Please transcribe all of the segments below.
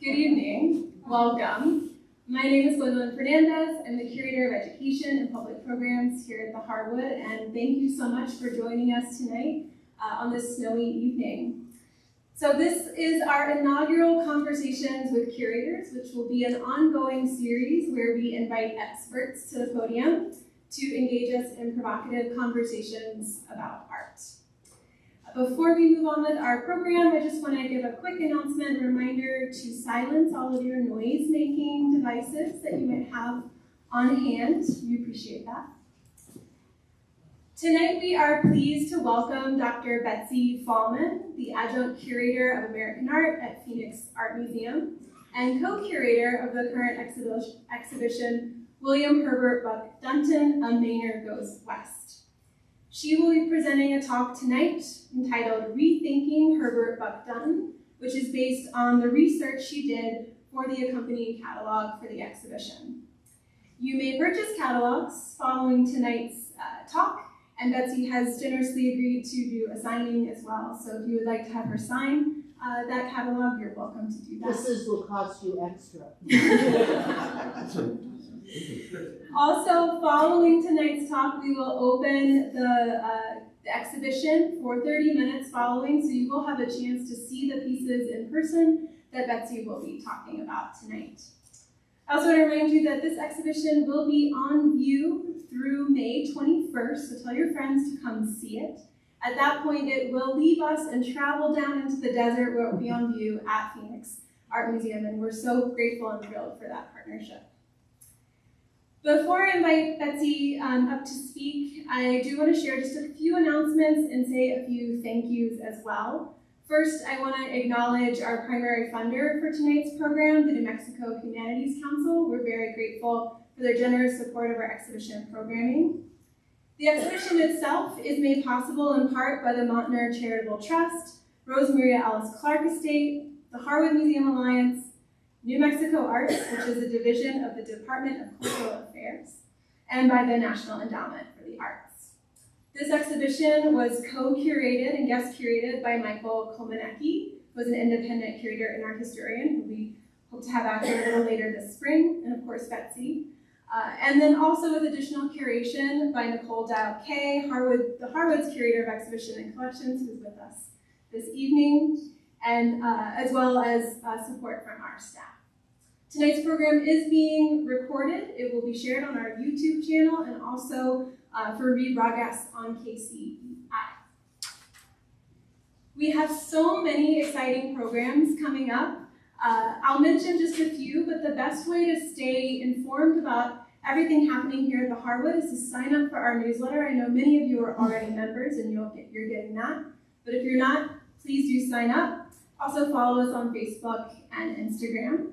Good evening. Welcome. My name is Gwendolyn Fernandez. I'm the Curator of Education and Public Programs here at the Harwood, and thank you so much for joining us tonight on this snowy evening. So this is our inaugural Conversations with Curators, which will be an ongoing series where we invite experts to the podium to engage us in provocative conversations about art. Before we move on with our program, I just want to give a quick announcement and reminder to silence all of your noise-making devices that you might have on hand. We appreciate that. Tonight we are pleased to welcome Dr. Betsy Fahlman, the Adjunct Curator of American Art at Phoenix Art Museum and co-curator of the current exhibition William Herbert Buck Dunton, A Maynard Goes West. She will be presenting a talk tonight entitled Rethinking Herbert Buck Dunton, which is based on the research she did for the accompanying catalog for the exhibition. You may purchase catalogs following tonight's talk, and Betsy has generously agreed to do a signing as well. So if you would like to have her sign that catalog, you're welcome to do that. This will cost you extra. Also, following tonight's talk, we will open the exhibition for 30 minutes following, so you will have a chance to see the pieces in person that Betsy will be talking about tonight. I also want to remind you that this exhibition will be on view through May 21st, so tell your friends to come see it. At that point, it will leave us and travel down into the desert where it will be on view at Phoenix Art Museum, and we're so grateful and thrilled for that partnership. Before I invite Betsy up to speak, I do want to share just a few announcements and say a few thank yous as well. First, I want to acknowledge our primary funder for tonight's program, the New Mexico Humanities Council. We're very grateful for their generous support of our exhibition programming. The exhibition itself is made possible in part by the Montner Charitable Trust, Rose Maria Ellis Clark Estate, the Harwood Museum Alliance, New Mexico Arts, which is a division of the Department of Cultural Affairs, and by the National Endowment for the Arts. This exhibition was co-curated and guest curated by Michael Kolmanecki, who is an independent curator and art historian, who we hope to have out here a little later this spring, and of course Betsy. And then also with additional curation by Nicole Dial-Kay, the Harwood's Curator of Exhibition and Collections, who's with us this evening, and as well as support from our staff. Tonight's program is being recorded. It will be shared on our YouTube channel and also for rebroadcast on KCEI. We have so many exciting programs coming up. I'll mention just a few, but the best way to stay informed about everything happening here at the Harwood is to sign up for our newsletter. I know many of you are already members and you're getting that, but if you're not, please do sign up. Also follow us on Facebook and Instagram.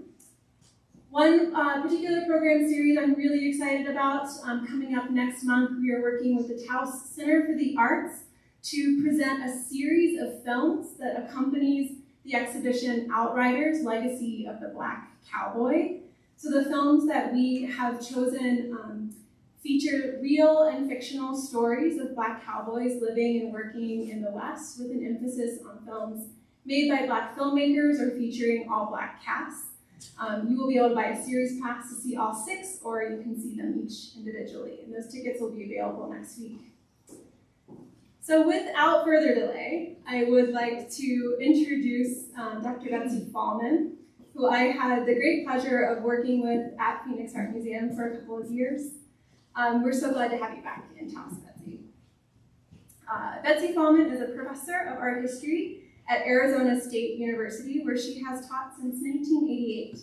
One particular program series I'm really excited about coming up next month, we are working with the Taos Center for the Arts to present a series of films that accompanies the exhibition Outriders, Legacy of the Black Cowboy. So the films that we have chosen feature real and fictional stories of Black cowboys living and working in the West with an emphasis on films made by Black filmmakers or featuring all Black casts. You will be able to buy a series pass to see all 6, or you can see them each individually. And those tickets will be available next week. So without further delay, I would like to introduce Dr. Betsy Fahlman, who I had the great pleasure of working with at Phoenix Art Museum for a couple of years. We're so glad to have you back in Taos, Betsy. Betsy Fahlman is a professor of art history at Arizona State University, where she has taught since 1988.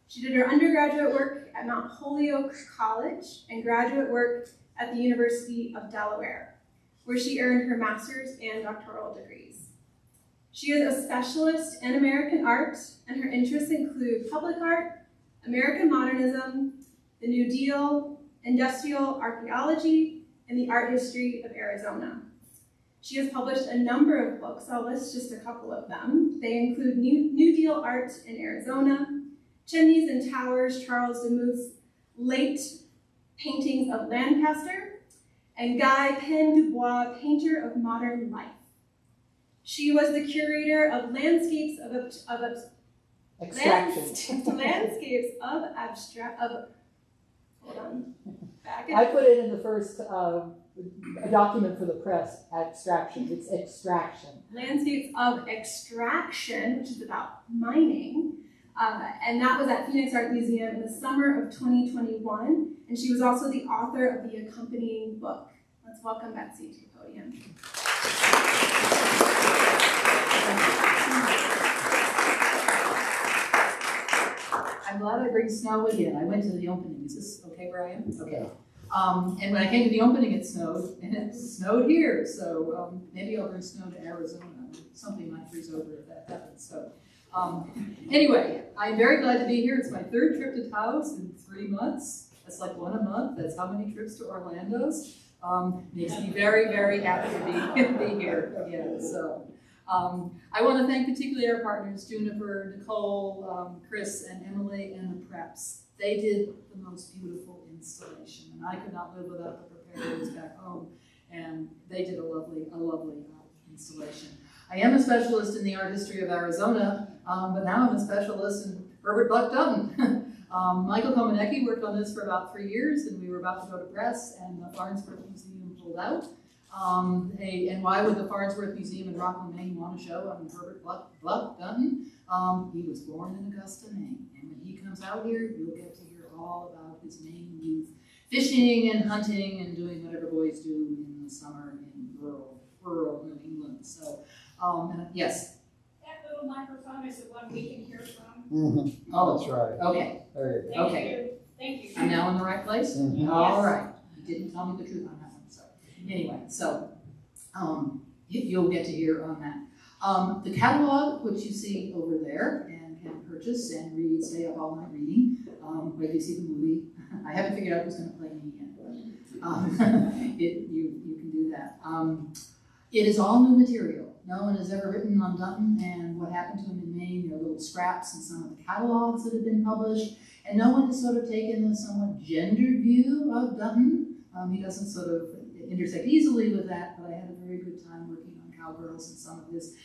She did her undergraduate work at Mount Holyoke College and graduate work at the University of Delaware, where she earned her master's and doctoral degrees. She is a specialist in American art, and her interests include public art, American modernism, the New Deal, industrial archeology, and the art history of Arizona. She has published a number of books. I'll list just a couple of them. They include New Deal Art in Arizona, Chimneys and Towers, Charles Demuth's late paintings of Lancaster, and Pène du Bois, Painter of Modern Life. She was the curator of landscapes of Extraction. Landscapes of abstract, hold on, back I put it in the first document for the press, abstraction. It's extraction. Landscapes of Extraction, which is about mining. And that was at Phoenix Art Museum in the summer of 2021. And she was also the author of the accompanying book. Let's welcome Betsy to the podium. I'm glad I bring snow again. I went to the opening. Is this okay where I am? Okay. And when I came to the opening, it snowed, and it snowed here. So maybe I'll bring snow to Arizona. Something might freeze over if that happens. So anyway, I'm very glad to be here. It's my third trip to Taos in 3 months. That's like one a month. That's how many trips to Orlando's. Makes me very, very happy to be here again. So I want to thank particularly our partners, Juniper, Nicole, Chris, and Emily, and the Preps. They did the most beautiful installation, and I could not live without the preparers back home, and they did a lovely installation. I am a specialist in the art history of Arizona, but now I'm a specialist in Herbert Buck Dunton. Michael Komanecki worked on this for about 3 years, and we were about to go to press, and the Farnsworth Museum pulled out. And why would the Farnsworth Museum in Rockland, Maine want to show on Herbert Buck Dunton? He was born in Augusta, Maine, and when he comes out here, you'll get to hear all about his Maine youth, fishing and hunting and doing whatever boys do in the summer in rural New England. So, yes. That little microphone is the one we can hear from. Mm-hmm. Oh, that's right. Okay. There you go. Okay. Thank you. I'm now in the right place? Mm-hmm. All right. You didn't tell me the truth on that one. So anyway, so you'll get to hear on that. The catalog, which you see over there and can purchase and read, stay up all night reading. Wait till you see the movie. I haven't figured out who's going to play me yet, but you can do that. It is all new material. No one has ever written on Dunton and what happened to him in Maine. There are little scraps in some of the catalogs that have been published, and no one has sort of taken a somewhat gendered view of Dunton. He doesn't sort of intersect easily with that, but I had a very good time working on cowgirls and some of his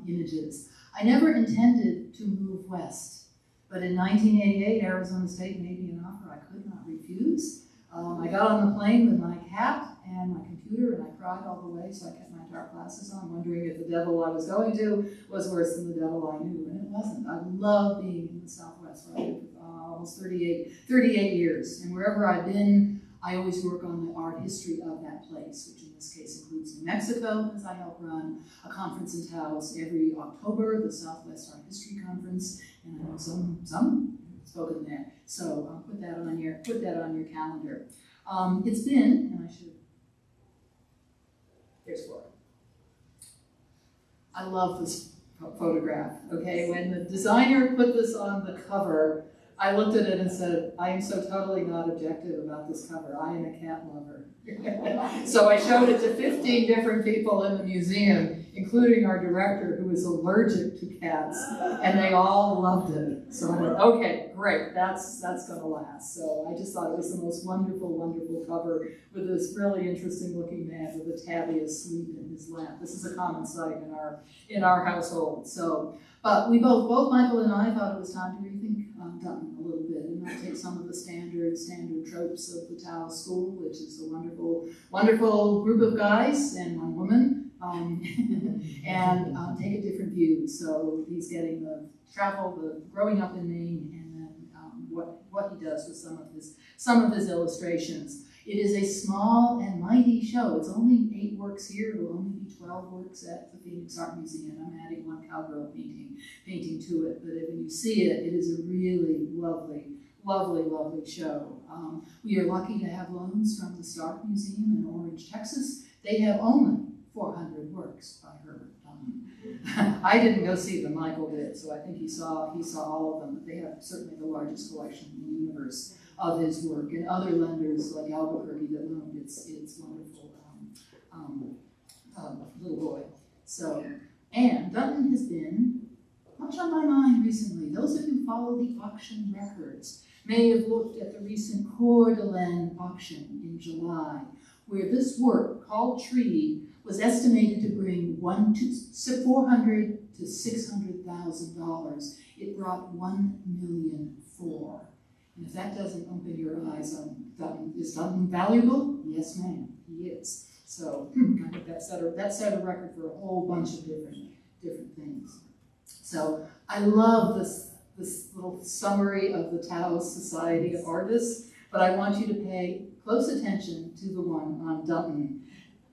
images. I never intended to move west, but in 1988, Arizona State made me an offer I could not refuse. I got on the plane with my cat and my computer, and I cried all the way, so I kept my dark glasses on, wondering if the devil I was going to was worse than the devil I knew, and it wasn't. I love being in the Southwest, where I lived for almost 38 years, and wherever I've been, I always work on the art history of that place, which in this case includes New Mexico, as I help run a conference in Taos every October, the Southwest Art History Conference, and I know some spoken there. So put that on your calendar. It's been, and here's Flora. I love this photograph. Okay, when the designer put this on the cover, I looked at it and said, I am so totally not objective about this cover. I am a cat lover. So I showed it to 15 different people in the museum, including our director, who is allergic to cats, and they all loved it. So I went, okay, great, that's going to last. So I just thought it was the most wonderful, wonderful cover with this really interesting looking man with a tabby asleep in his lap. This is a common sight in our household. So, but we both Michael and I thought it was time to rethink Dunton a little bit and not take some of the standard tropes of the Taos School, which is a wonderful group of guys and one woman, and take a different view. So he's getting the travel, the growing up in Maine, and then what he does with some of his illustrations. It is a small and mighty show. It's only 8 works here. It will only be 12 works at the Phoenix Art Museum. I'm adding one cowgirl painting to it. But when you see it, it is a really lovely show. We are lucky to have loans from the Stark Museum in Orange, Texas. They have only 400 works by Herbert Dunton. I didn't go see them, Michael did, so I think he saw all of them. But they have certainly the largest collection in the universe of his work, and other lenders like Albuquerque that loaned its wonderful little boy. So, and Dunton has been much on my mind recently. Those of you who follow the auction records may have looked at the recent Coeur d'Alene auction in July, where this work, called Tree, was estimated to bring $400 to to $600,000. It brought $1,000,004. And if that doesn't open your eyes on Dunton, is Dunton valuable? Yes, ma'am, he is. So I think that set a record for a whole bunch of different things. So I love this little summary of the Taos Society of Artists, but I want you to pay close attention to the one on Dunton.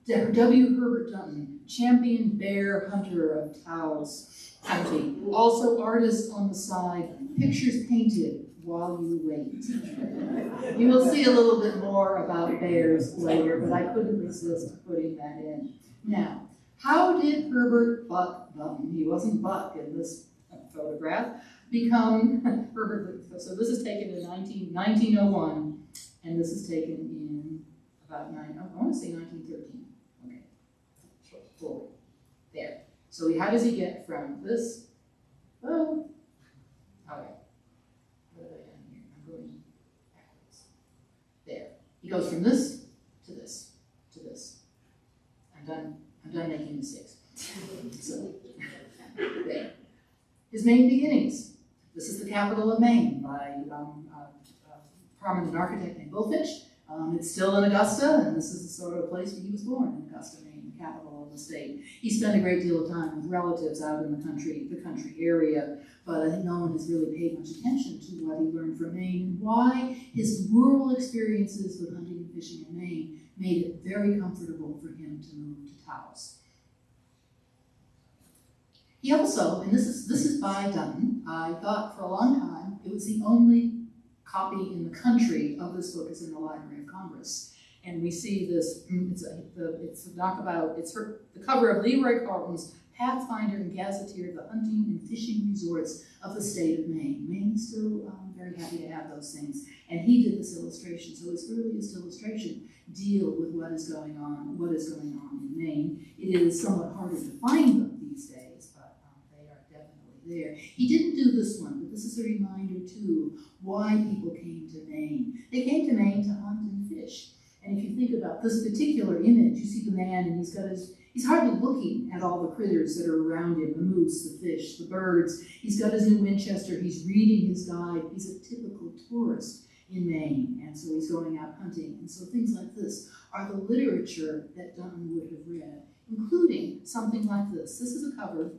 W. Herbert Dunton, champion bear hunter of Taos County, also artist on the side, pictures painted while you wait. You will see a little bit more about bears later, but I couldn't resist putting that in. Now, how did Herbert Buck Dunton, he wasn't Buck in this photograph, become Herbert? So this is taken in 1901, and this is taken in about I want to say 1913. Okay, forward. There. So how does he get from this? Oh, okay. What have I done here? I'm going backwards. There. He goes from this to this to this. I'm done making mistakes. So there. His Maine beginnings. This is the capital of Maine by a prominent architect named Bulfinch. It's still in Augusta, and this is the sort of place where he was born, in Augusta, Maine, the capital of the state. He spent a great deal of time with relatives out in the country area, but I think no one has really paid much attention to what he learned from Maine and why his rural experiences with hunting and fishing in Maine made it very comfortable for him to move to Taos. He also, and this is by Dunton, I thought for a long time it was the only copy in the country of this book is in the Library of Congress. And we see this, it's the cover of Leroy Carlton's Pathfinder and Gazetteer of the Hunting and Fishing Resorts of the state of Maine. Maine is still very happy to have those things. And he did this illustration. So his earliest illustration deal with what is going on in Maine. It is somewhat harder to find them these days, but they are definitely there. He didn't do this one, but this is a reminder too why people came to Maine. They came to Maine to hunt and fish. And if you think about this particular image, you see the man and he's hardly looking at all the critters that are around him, the moose, the fish, the birds. He's got his new Winchester, he's reading his guide. He's a typical tourist in Maine, and so he's going out hunting. And so things like this are the literature that Dunton would have read, including something like this. This is a cover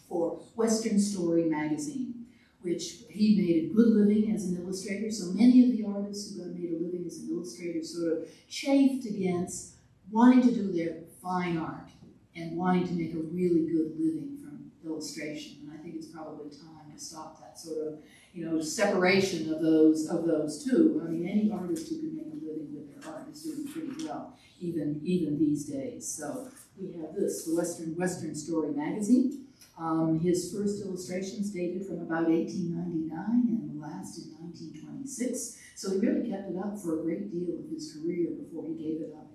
for Western Story magazine, which he made a good living as an illustrator. So many of the artists who made a living as an illustrator sort of chafed against wanting to do their fine art and wanting to make a really good living from illustration. And I think it's probably time to stop that sort of, separation of those two. I mean, any artist who can make a living with their art is doing pretty well, even these days. So we have this, the Western Story magazine. His first illustrations dated from about 1899 and the last in 1926. So he really kept it up for a great deal of his career before he gave it up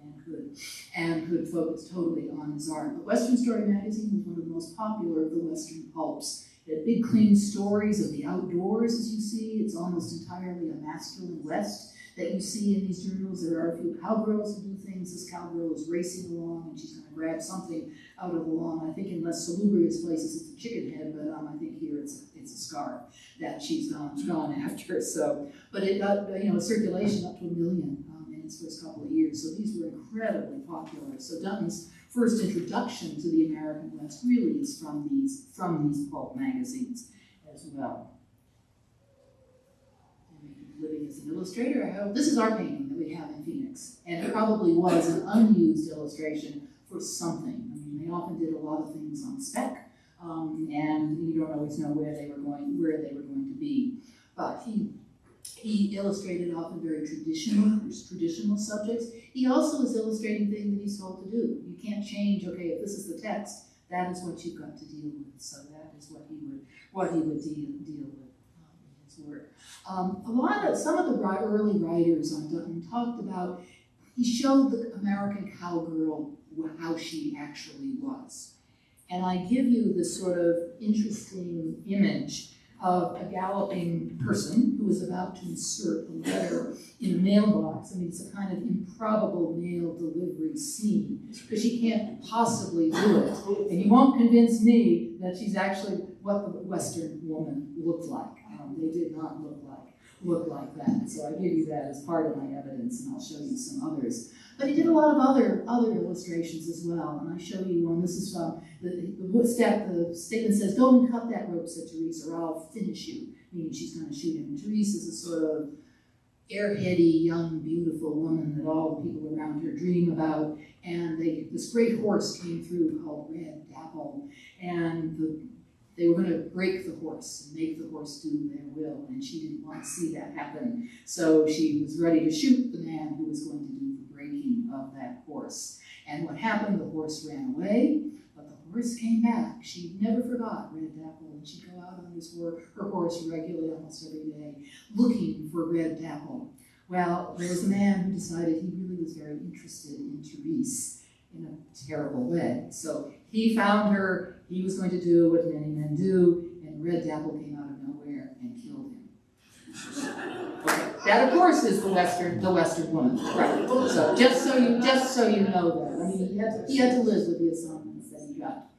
and could focus totally on his art. But Western Story magazine was one of the most popular of the Western pulps. It had big, clean stories of the outdoors, as you see. It's almost entirely a masculine West that you see in these journals. There are a few cowgirls who do things. This cowgirl is racing along and she's going to grab something out of the lawn. I think in less salubrious places it's a chicken head, but I think here it's a scarf that she's gone after. So, but it got a circulation up to 1 million in its first couple of years. So these were incredibly popular. So Dunton's first introduction to the American West really is from these pulp magazines as well. Living as an illustrator. This is our painting that we have in Phoenix, and it probably was an unused illustration for something. I mean, they often did a lot of things on spec, and you don't always know where they were going to be. But he illustrated often very traditional subjects. He also is illustrating things that he's told to do. You can't change. Okay, if this is the text, that is what you've got to deal with. So that is what he would deal with in his work. Some of the early writers on Dunton talked about, he showed the American cowgirl how she actually was. And I give you this sort of interesting image of a galloping person who was about to insert a letter in a mailbox. I mean, it's a kind of improbable mail delivery scene, because she can't possibly do it. And you won't convince me that she's actually what the Western woman looked like. They did not look like that. So I give you that as part of my evidence, and I'll show you some others. But he did a lot of other illustrations as well, and I show you one. This is from the statement says, "Go and cut that rope," said Therese, "or I'll finish you," meaning she's going to shoot him. And Therese is a sort of airheady, young, beautiful woman that all the people around her dream about. And this great horse came through called Red Dapple, and they were going to break the horse and make the horse do their will, and she didn't want to see that happen. So she was ready to shoot the man who was going to do the breaking of that horse. And what happened? The horse ran away, but the horse came back. She never forgot Red Dapple, and she'd go out on her horse regularly almost every day, looking for Red Dapple. Well, there was a man who decided he really was very interested in Therese in a terrible way. So he found her. He was going to do what many men do, and Red Dapple came out of nowhere and killed him. Okay. That, of course, is the Western woman, right? So just so you know that. I mean, he had to live with the assignments that he got.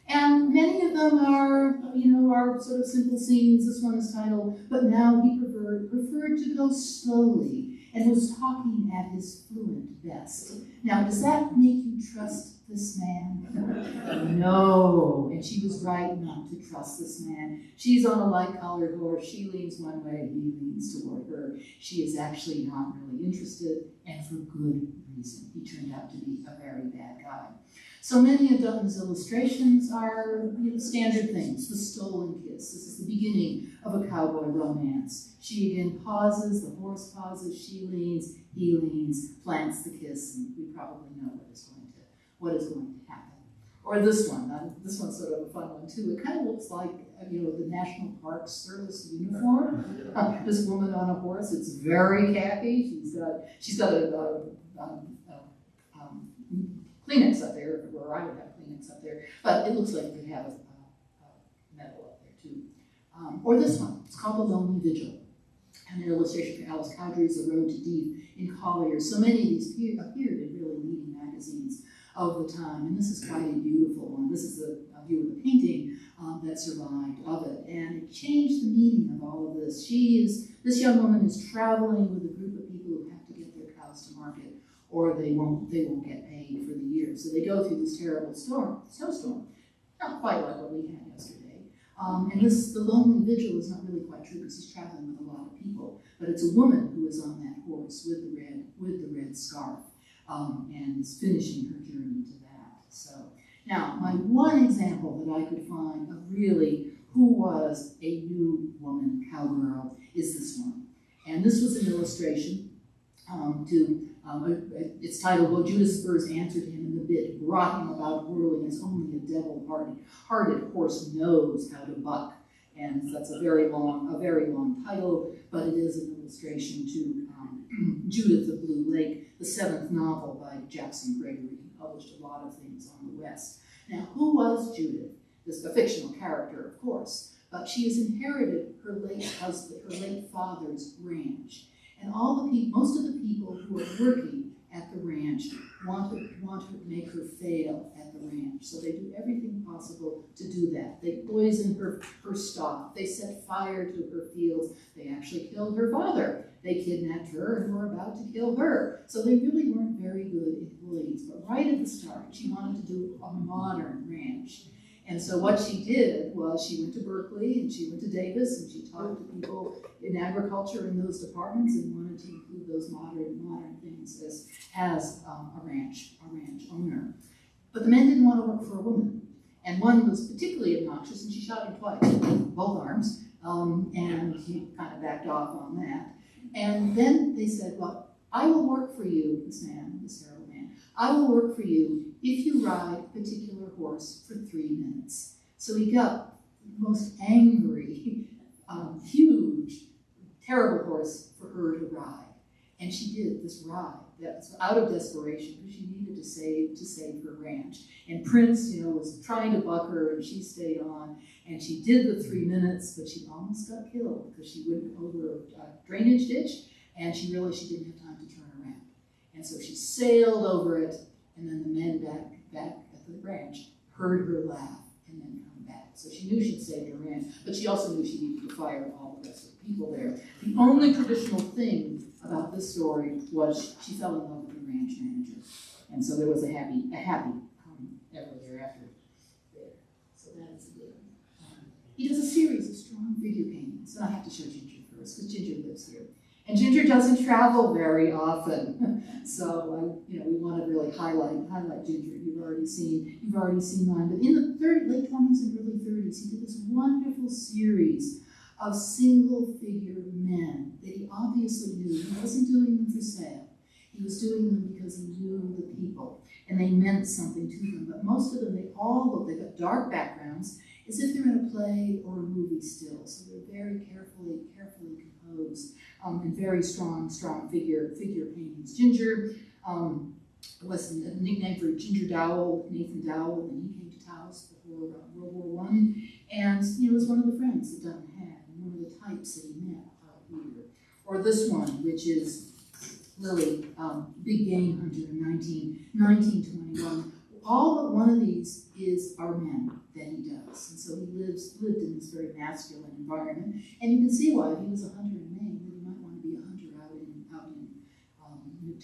And many of them are sort of simple scenes. This one is titled, "But now he preferred to go slowly and was talking at his fluent best." Now, does that make you trust this man? No, and she was right not to trust this man. She's on a light-colored horse. She leans one way, he leans toward her. She is actually not really interested, and for good reason. He turned out to be a very bad guy. So many of Dunton's illustrations are standard things. The stolen kiss. This is the beginning of a cowboy romance. She again pauses, the horse pauses, she leans, he leans, plants the kiss, and we probably know what is going to happen. Or this one. This one's sort of a fun one too. It kind of looks like the National Park Service uniform. This woman on a horse. It's very khaki. She's got a Kleenex up there, or I would have Kleenex up there, but it looks like they have a medal up there too. Or this one, it's called The Lonely Vigil, and an illustration for Alice Cowdery's The Road to Demuth in Collier's. So many of these appeared in really leading magazines of the time, and this is quite a beautiful one. This is a view of the painting that survived of it, and it changed the meaning of all of this. This young woman is traveling with a group of people who have to get their cows to market, or they won't get paid for the year. So they go through this terrible snowstorm, not quite like what we had yesterday. And the Lonely Vigil is not really quite true because he's traveling with a lot of people, but it's a woman who is on that horse with the red scarf and is finishing her journey to that. So now, my one example that I could find of really who was a new woman cowgirl is this one. And this was an illustration it's titled, "Well, Judas Spurs answered him in the bit, brought him about whirling as only a devil-hearted horse knows how to buck." And that's a very long title, but it is an illustration to Judith of Blue Lake, the 7th novel by Jackson Gregory. He published a lot of things on the West. Now, who was Judith? This is a fictional character, of course, but she has inherited her late father's ranch. And most of the people who are working at the ranch want to make her fail at the ranch. So they do everything possible to do that. They poison her stock. They set fire to her fields. They actually killed her father. They kidnapped her and were about to kill her. So they really weren't very good employees. But right at the start, she wanted to do a modern ranch. And so what she did was she went to Berkeley and she went to Davis and she talked to people in agriculture in those departments and wanted to include those modern things as a ranch owner. But the men didn't want to work for a woman. And one was particularly obnoxious and she shot him twice, both arms, and he kind of backed off on that. And then they said, "Well, I will work for you, this terrible man, I will work for you if you ride a particular horse for 3 minutes." So he got the most angry, huge, terrible horse for her to ride. And she did this ride that was out of desperation because she needed to save her ranch. And Prince, was trying to buck her, and she stayed on. And she did the 3 minutes, but she almost got killed because she went over a drainage ditch, and she realized she didn't have time to turn around. And so she sailed over it, and then the men back at the ranch heard her laugh and then come back. So she knew she'd saved her ranch, but she also knew she needed to fire all the rest of the people there. The only traditional thing about this story was she fell in love with the ranch manager. And so there was a happy ever thereafter there. So that is a good one. He does a series of strong figure paintings, and I have to show Ginger first, because Ginger lives here. And Ginger doesn't travel very often. So we want to really highlight Ginger. You've already seen mine. But in the late 20s and early 30s, he did this wonderful series of single figure men that he obviously knew. He wasn't doing them for sale. He was doing them because he knew the people, and they meant something to them. But most of them, they've got dark backgrounds, as if they're in a play or a movie still. So they're very carefully composed, and very strong figure paintings. Ginger was a nickname for Ginger Dowell, Nathan Dowell, when he came to Taos before World War I. And was one of the friends that Dunton had, and one of the types that he met out here. Or this one, which is Lily, big game hunter in 1921. All but one of these are men that he does. And so he lived in this very masculine environment. And you can see why, if he was a hunter in Maine, that he might want to be a hunter out in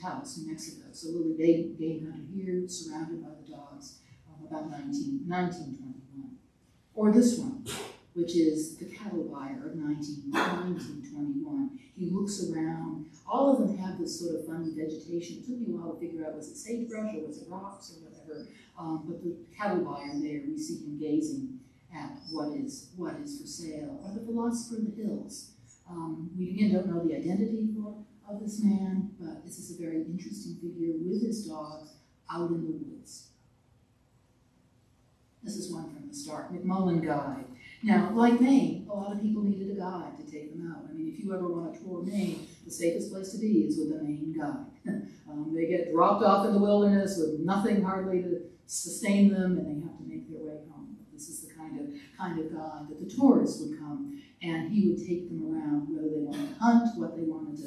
Taos, New Mexico. So Lily, big game hunter here, surrounded by the dogs, about 1921. Or this one, which is the cattle buyer of 1921. He looks around. All of them have this sort of funny vegetation. It took me a while to figure out, was it sagebrush or was it rocks or whatever. But the cattle buyer there, we see him gazing at what is for sale. Or the philosopher in the hills. We again don't know the identity of this man, but this is a very interesting figure with his dogs out in the woods. This is one from the start, McMullen Guide. Now, like Maine, a lot of people needed a guide to take them out. I mean, if you ever want to tour Maine, the safest place to be is with a Maine guide. They get dropped off in the wilderness with nothing hardly to sustain them, and they have to make their way home. This is the kind of guide that the tourists would come, and he would take them around, whether they wanted to hunt, what they wanted to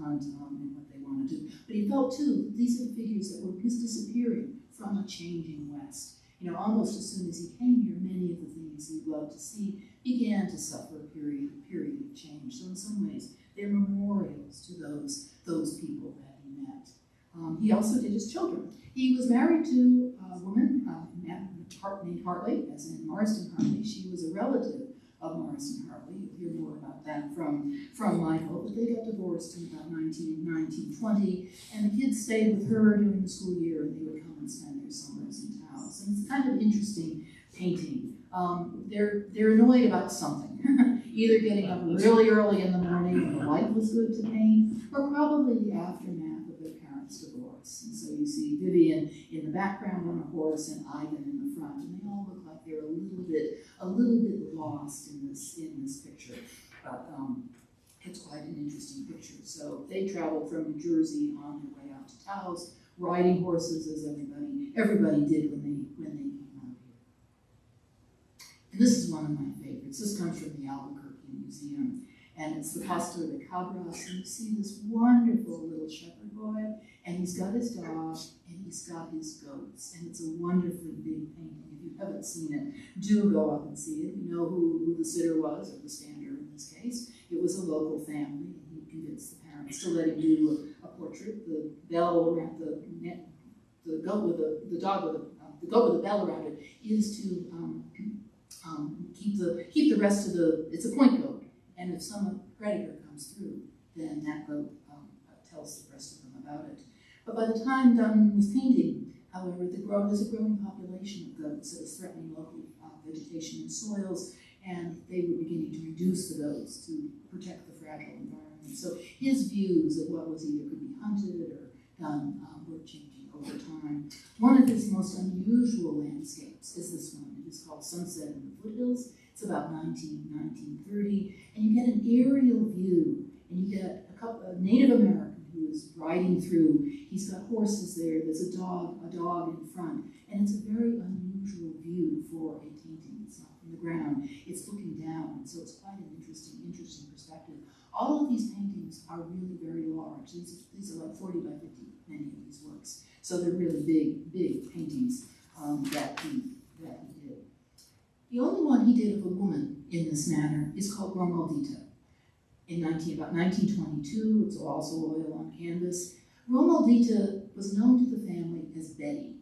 hunt, and what they wanted to. But he felt too, these are the figures that were disappearing from a changing West. Almost as soon as he came here, many of the things he loved to see began to suffer a period of change. So in some ways, they're memorials to those people that he met. He also did his children. He was married to a woman named Hartley, as in Marston Hartley. She was a relative of Marston Hartley. You'll hear more about that from Michael. But they got divorced in about 1920, and the kids stayed with her during the school year, and they would come and spend their summers in Taos. And it's kind of interesting painting. They're annoyed about something, either getting up really early in the morning when the light was good to paint, or probably the aftermath of their parents' divorce. And so you see Vivian in the background on a horse and Ivan in the front, and they all look like they're a little bit lost in this picture. But it's quite an interesting picture. So they traveled from New Jersey on their way out to Taos, riding horses as everybody did when they came out here. And this is one of my favorites. This comes from the Albuquerque Museum, and it's the Pastor de Cabras. And you see this wonderful little shepherd boy, and he's got his dog, and he's got his goats, and it's a wonderfully big painting. If you haven't seen it, do go up and see it. You know who the sitter was, or the stander in this case. It was a local family, and he convinced the parents to let him do a portrait. The bell around the goat with the goat with the bell around it is to keep the rest of it's a point goat, and if some predator comes through, then that goat tells the rest of them about it. But by the time Dunton was painting, however, there's a growing population of goats that was threatening local vegetation and soils, and they were beginning to reduce the goats to protect the fragile environment. So his views of what was either could be hunted or done were changing over time. One of his most unusual landscapes is this one. It is called Sunset in the Foothills. It's about 1930, and you get an aerial view, and you get a a Native American who is riding through. He's got horses there. There's a dog in front, and it's a very unusual view for a painting. It's not from the ground; it's looking down, and so it's quite an interesting perspective. All of these paintings are really very large. These are like 40 by 50. Many of these works, so they're really big paintings that he did. The only one he did of a woman in this manner is called Romaldita. In about 1922, it's also oil on canvas. Romaldita was known to the family as Betty,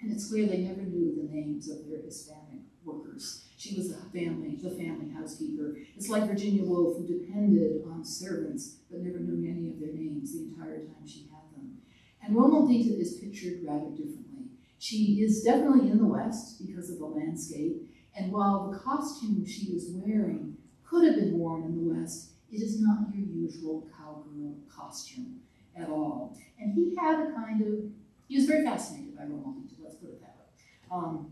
and it's clear they never knew the names of their Hispanic workers. She was the family housekeeper. It's like Virginia Woolf, who depended on servants but never knew any of their names the entire time she had them. And Romaldita is pictured rather differently. She is definitely in the West because of the landscape, and while the costume she is wearing could have been worn in the West, it is not your usual cowgirl costume at all. And he was very fascinated by Romaldita, let's put it that way.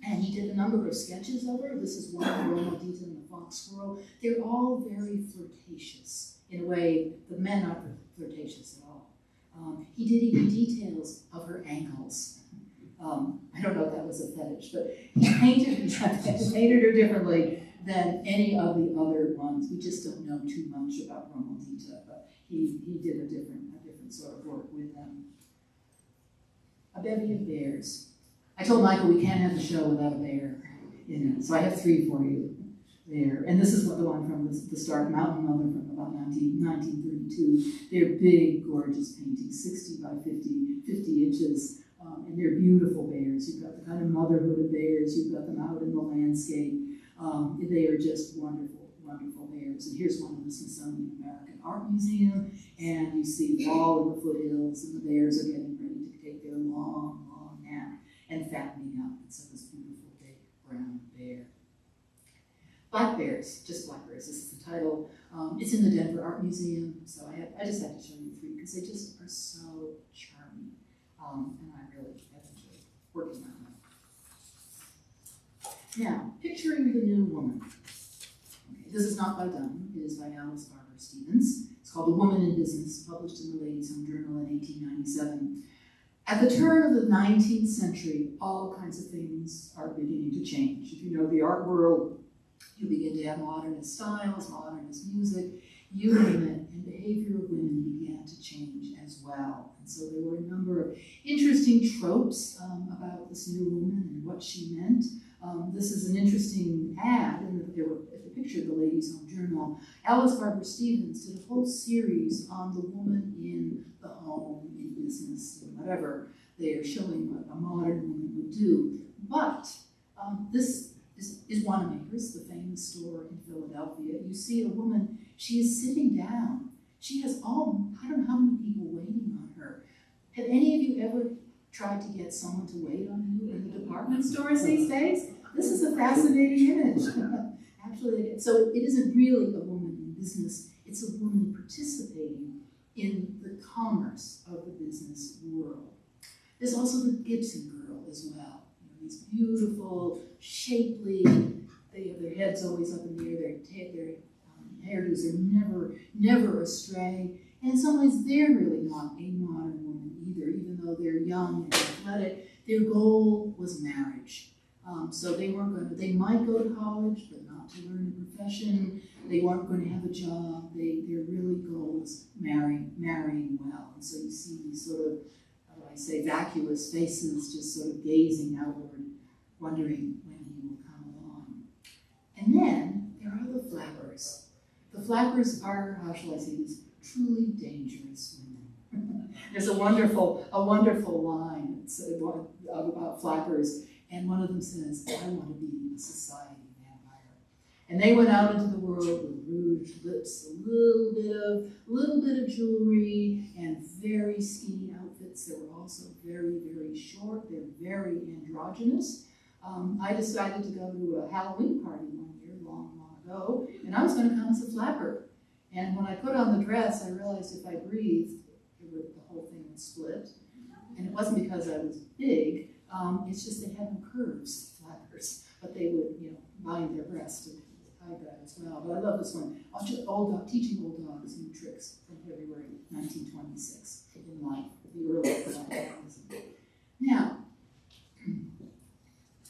And he did a number of sketches of her. This is one, Romaldita and the Fox Squirrel. They're all very flirtatious. In a way, the men aren't flirtatious at all. He did even details of her ankles. I don't know if that was a fetish, but he painted her differently than any of the other ones. We just don't know too much about Romaldita, but he did a different sort of work with them. A bevy of bears. I told Michael we can't have the show without a bear in it, so I have 3 for you there. And this is the one from the start, Mountain Mother from about 1932. They're big, gorgeous paintings, 60 by 50 inches, and they're beautiful bears. You've got the kind of motherhood of bears, you've got them out in the landscape. They are just wonderful, wonderful bears. And here's one in the Smithsonian American Art Museum, and you see all in the foothills, and the bears are getting ready to take their long nap and fattening up. And so this beautiful big brown bear. Black bears, just black bears. This is the title. It's in the Denver Art Museum, so I just had to show you 3 because they just are so charming, and I really have enjoyed working on them. Now, picturing the new woman. Okay, this is not by Dunton. It is by Alice Barber Stevens. It's called A Woman in Business, published in the Ladies' Home Journal in 1897. At the turn of the 19th century, all kinds of things are beginning to change. If you know the art world, you begin to have modernist styles, modernist music, you name it, and behavior of women began to change as well. And so there were a number of interesting tropes about this new woman and what she meant. This is an interesting ad, and if you picture the Ladies' Home Journal, Alice Barber Stevens did a whole series on the woman in the home, in business, and whatever. They are showing what a modern woman would do. But this is Wanamaker's, the famous store in Philadelphia. You see a woman, she is sitting down. She has I don't know how many people waiting on her. Have any of you ever tried to get someone to wait on you in the department stores these days? This is a fascinating image. Actually, so it isn't really a woman in business, it's a woman participating in the commerce of the business world. There's also the Gibson girl as well. You know, these beautiful, shapely, they have their heads always up in the air, their hairdos are never astray. And in some ways, they're really not a modern woman either, even though they're young and athletic. Their goal was marriage. So they might go to college, but not to learn a profession. They weren't going to have a job. Their really goal was marrying well. And so you see these sort of, how do I say, vacuous faces just sort of gazing outward, wondering when he will come along. And then there are the flappers. The flappers are, how shall I say this, truly dangerous women. There's a wonderful line about flappers, and one of them says, I want to be a society vampire. And they went out into the world with rouged lips, a little bit of jewelry, and very skinny outfits. They were also very, very short. They're very androgynous. I decided to go to a Halloween party one year, long ago, and I was going to come as a flapper. And when I put on the dress, I realized if I breathed, the whole thing would split. And it wasn't because I was big, it's just they had no curves, flappers, but they would, bind their breast and hide that as well. But I love this one. Teaching old dogs new tricks from February 1926 in life, the early modernism. Now,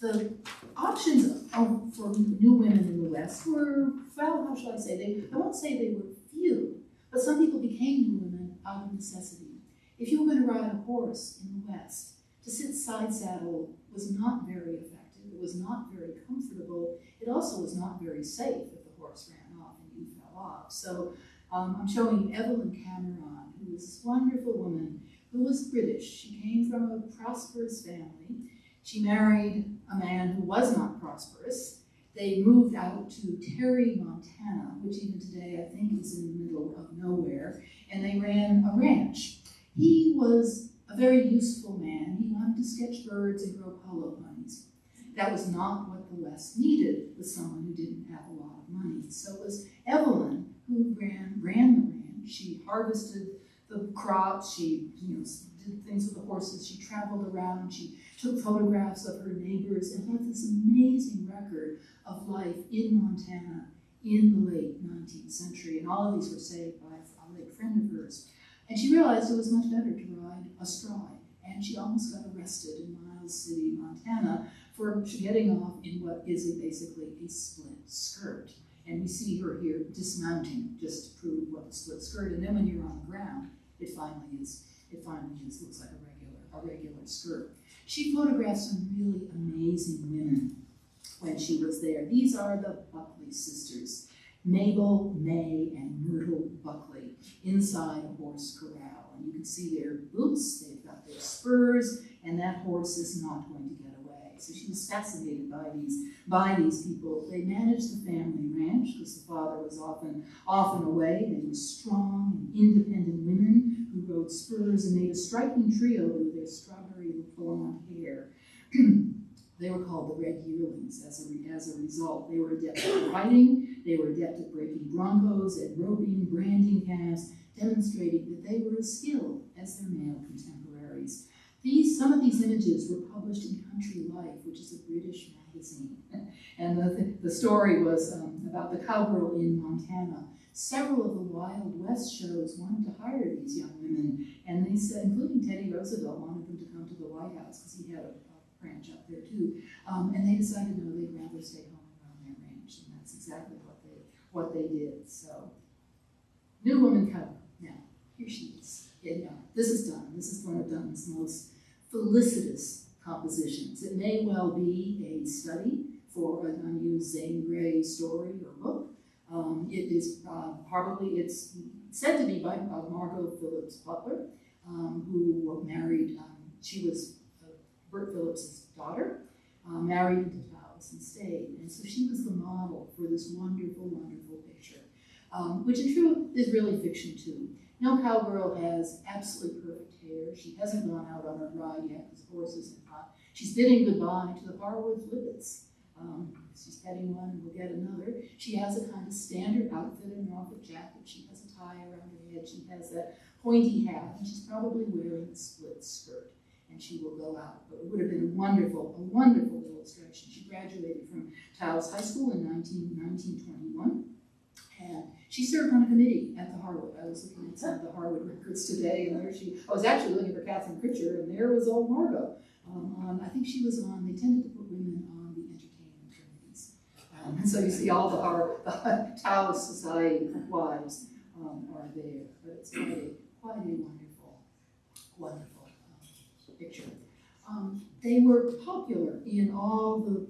the options for new women in the West were, well, how shall I say, I won't say they were few, but some people became new women out of necessity. If you were going to ride a horse in the West, to sit side saddle was not very effective. It was not very comfortable. It also was not very safe if the horse ran off and you fell off. So I'm showing you Evelyn Cameron, who was this wonderful woman who was British. She came from a prosperous family. She married a man who was not prosperous. They moved out to Terry, Montana, which even today I think is in the middle of nowhere, and they ran a ranch. He was a very useful man. He wanted to sketch birds and grow polo ponies. That was not what the West needed with someone who didn't have a lot of money. So it was Evelyn who ran the ranch. She harvested the crops. She did things with the horses. She traveled around. She took photographs of her neighbors and had this amazing record of life in Montana in the late 19th century. And all of these were saved by a late friend of hers. And she realized it was much better to ride astride. And she almost got arrested in Miles City, Montana, for getting off in what is basically a split skirt. And we see her here dismounting just to prove what the split skirt. And then when you're on the ground, it finally looks like a regular skirt. She photographed some really amazing women when she was there. These are the Buckley sisters, Mabel, May, and Myrtle Buckley, inside a horse corral. And you can see their boots, they've got their spurs, and that horse is not going to get away. So she was fascinated by these people. They managed the family ranch because the father was often away. They were strong and independent women who rode spurs and made a striking trio with their strawberry blonde hair. They were called the Red Yearlings as a result. They were adept at riding, they were adept at breaking broncos, at roping, branding calves, demonstrating that they were as skilled as their male contemporaries. Some of these images were published in Country Life, which is a British magazine. And the story was about the cowgirl in Montana. Several of the Wild West shows wanted to hire these young women, and they said, including Teddy Roosevelt, wanted them to come to the White House because he had a ranch up there too. And they decided no, they'd rather stay home and run their ranch, and that's exactly what they did. So, new woman cowgirl. Now, here she is. This is Dunton. This is one of Dunton's most felicitous compositions. It may well be a study for an unused Zane Grey story or book. It is it's said to be by Margot Phillips Butler, who married, she was Bert Phillips's daughter, married into Taos and stayed. And so she was the model for this wonderful, wonderful picture, which in truth is really fiction too. No cowgirl has absolutely perfect hair. She hasn't gone out on her ride yet because the horse isn't hot. She's bidding goodbye to the Harwood Libbets. She's petting one and we'll get another. She has a kind of standard outfit, a Norfolk jacket. She has a tie around her head. She has that pointy hat, and she's probably wearing a split skirt. And she will go out. But it would have been a wonderful illustration. She graduated from Taos High School in 1921. And she served on a committee at the Harwood. I was looking at some of the Harwood records today, and I was actually looking for Catherine Pritchard, and there was old Margot. I think she was they tended to put women on the entertainment committees. And so you see all the Taos Society wives are there. But it's quite a wonderful picture. They were popular in all the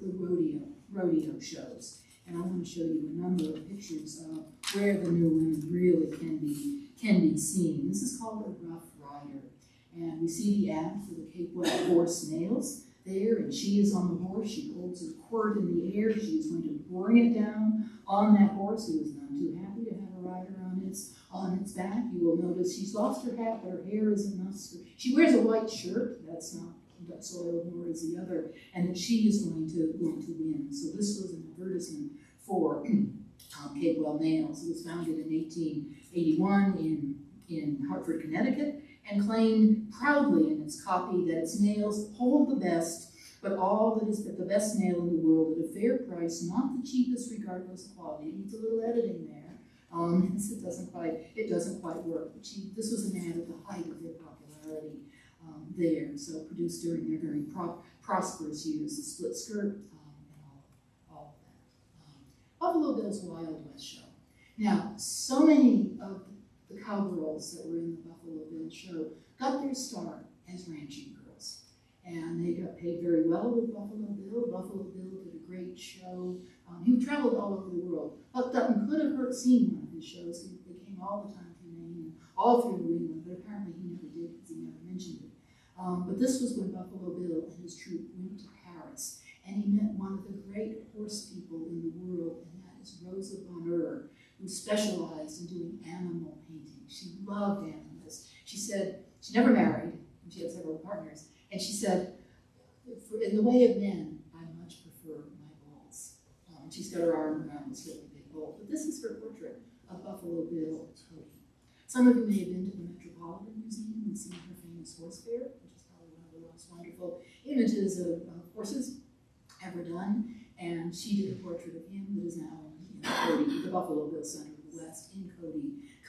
rodeo shows. And I want to show you a number of pictures of where the new women really can be seen. This is called a Rough Rider. And we see the ad for the Cape West horse nails there, and she is on the horse. She holds her quirt in the air. She is going to bring it down on that horse, who is none too happy to have a rider on its back. You will notice she's lost her hat, but her hair isn't mussed. She wears a white shirt. That's not soiled, nor is the other, and that she is going to win. So this was an advertisement for Capewell Nails. It was founded in 1881 in Hartford, Connecticut, and claimed proudly in its copy that its nails hold the best But all that is but the best nail in the world at a fair price, not the cheapest regardless of quality. It needs a little editing there. It doesn't quite work. But this was an ad at the height of their popularity there, so produced during their very prosperous years, the split skirt and all of that. Buffalo Bill's Wild West show. Now, so many of the cowgirls that were in the Buffalo Bill show got their start as ranching girls. And they got paid very well with Buffalo Bill. Buffalo Bill did a great show. He traveled all over the world. Buck Dunton could have seen one of his shows. They came all the time through Maine and all through New England, but apparently he never did because he never mentioned it. But this was when Buffalo Bill and his troupe went to Paris, and he met one of the great horse people in the world, and that is Rosa Bonheur, who specialized in doing animal painting. She loved animals. She said she never married, and she had several partners, and she said, in the way of men, I much prefer my bulls. And she's got her arm around this really big bull. But this is her portrait of Buffalo Bill Cody. Some of you may have been to the Metropolitan Museum and seen her famous horse fair, which is probably one of the most wonderful images of horses ever done. And she did a portrait of him that is now in Cody, the Buffalo Bill Center of the West in